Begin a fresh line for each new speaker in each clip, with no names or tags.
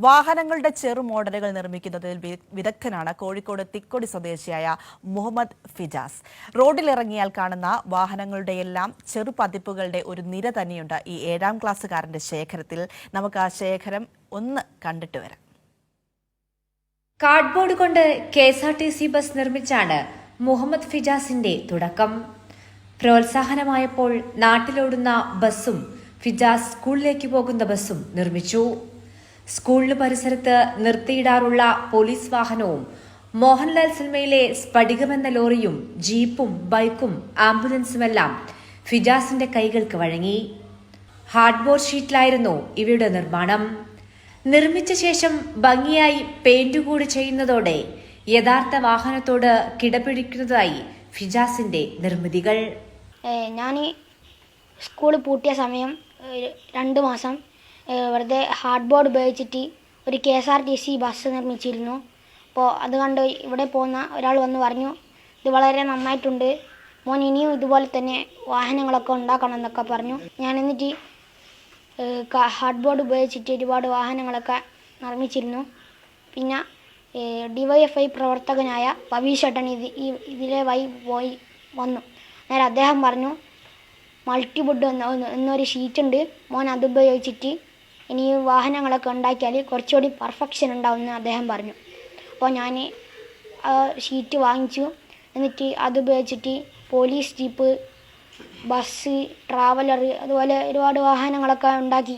വാഹനങ്ങളുടെ ചെറു മോഡലുകൾ നിർമ്മിക്കുന്നതിൽ വിദഗ്ധനാണ് കോഴിക്കോട് തിക്കൊടി സ്വദേശിയായ മുഹമ്മദ് ഫിജാസ്. റോഡിലിറങ്ങിയാൽ കാണുന്ന വാഹനങ്ങളുടെയെല്ലാം ചെറു പതിപ്പുകളുടെ ഒരു നിര തന്നെയുണ്ട് ഈ 7ാം ക്ലാസ്സുകാരന്റെ ശേഖരത്തിൽ. നമുക്ക് ആ ശേഖരം ഒന്ന് കണ്ടിട്ട് വരാം.
കാർഡ്ബോർഡ് കൊണ്ട് KSRTC ബസ് നിർമ്മിച്ചാണ് മുഹമ്മദ് ഫിജാസിന്റെ തുടക്കം. പ്രോത്സാഹനമായപ്പോൾ നാട്ടിലോടുന്ന ബസ്സും ഫിജാസ് സ്കൂളിലേക്ക് പോകുന്ന ബസ്സും നിർമ്മിച്ചു. സ്കൂളിന് പരിസരത്ത് നിർത്തിയിടാറുള്ള പോലീസ് വാഹനവും മോഹൻലാൽ സിനിമയിലെ സ്ഫടികമെന്ന ലോറിയും ജീപ്പും ബൈക്കും ആംബുലൻസുമെല്ലാം ഫിജാസിന്റെ കൈകൾക്ക് വഴങ്ങി. ഹാർഡ്ബോർഡ് ഷീറ്റിലായിരുന്നു ഇവയുടെ നിർമ്മാണം. നിർമ്മിച്ച ശേഷം ഭംഗിയായി പെയിന്റ് കൂടി ചെയ്യുന്നതോടെ യഥാർത്ഥ വാഹനത്തോട് കിടപിടിക്കുന്നതായി ഫിജാസിന്റെ നിർമ്മിതികൾ.
ഞാൻ സ്കൂൾ പൂട്ടിയ സമയം 2 മാസം വെറുതെ ഹാർഡ്ബോർഡ് ഉപയോഗിച്ചിട്ട് ഒരു KSRTC ബസ് നിർമ്മിച്ചിരുന്നു. അപ്പോൾ അത് കണ്ട് ഇവിടെ പോകുന്ന ഒരാൾ വന്ന് പറഞ്ഞു, ഇത് വളരെ നന്നായിട്ടുണ്ട് മോൻ, ഇനിയും ഇതുപോലെ തന്നെ വാഹനങ്ങളൊക്കെ ഉണ്ടാക്കണം എന്നൊക്കെ പറഞ്ഞു. ഞാൻ എന്നിട്ട് ഹാർഡ്ബോർഡ് ഉപയോഗിച്ചിട്ട് ഒരുപാട് വാഹനങ്ങളൊക്കെ നിർമ്മിച്ചിരുന്നു. പിന്നെ DYFI പ്രവർത്തകനായ പവീഷേട്ടൻ ഇതിലെ പോയി വന്നു. നേരെ അദ്ദേഹം പറഞ്ഞു, മൾട്ടിവുഡ് എന്നൊരു ഷീറ്റുണ്ട് മോൻ, അത് ഉപയോഗിച്ചിട്ട് ഇനി വാഹനങ്ങളൊക്കെ ഉണ്ടാക്കിയാൽ കുറച്ചുകൂടി പെർഫെക്ഷൻ ഉണ്ടാവുമെന്ന് അദ്ദേഹം പറഞ്ഞു. അപ്പോൾ ഞാൻ ആ ഷീറ്റ് വാങ്ങിച്ചു. എന്നിട്ട് അത് ഉപയോഗിച്ചിട്ട് പോലീസ് ജീപ്പ്, ബസ്, ട്രാവലർ, അതുപോലെ ഒരുപാട് വാഹനങ്ങളൊക്കെ ഉണ്ടാക്കി.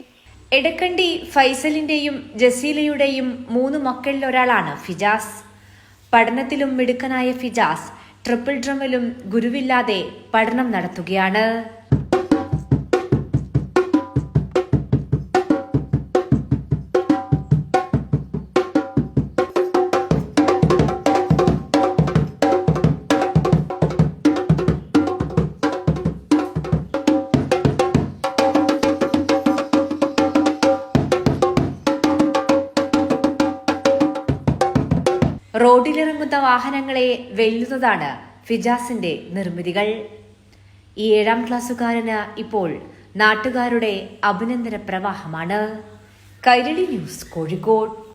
എടക്കണ്ടി ഫൈസലിന്റെയും ജസീലയുടെയും 3 മക്കളിൽ ഒരാളാണ് ഫിജാസ്. പഠനത്തിലും മിടുക്കനായ ഫിജാസ് ട്രിപ്പിൾ ഡ്രമ്മിലും ഗുരുവില്ലാതെ പഠനം നടത്തുകയാണ്. റോഡിലിറങ്ങുന്ന വാഹനങ്ങളെ വെല്ലുന്നതാണ് ഫിജാസിന്റെ നിർമ്മിതികൾ. ഈ 7ാം ക്ലാസ്സുകാരന് ഇപ്പോൾ നാട്ടുകാരുടെ അഭിനന്ദന പ്രവാഹമാണ്. കൈരളി ന്യൂസ്, കോഴിക്കോട്.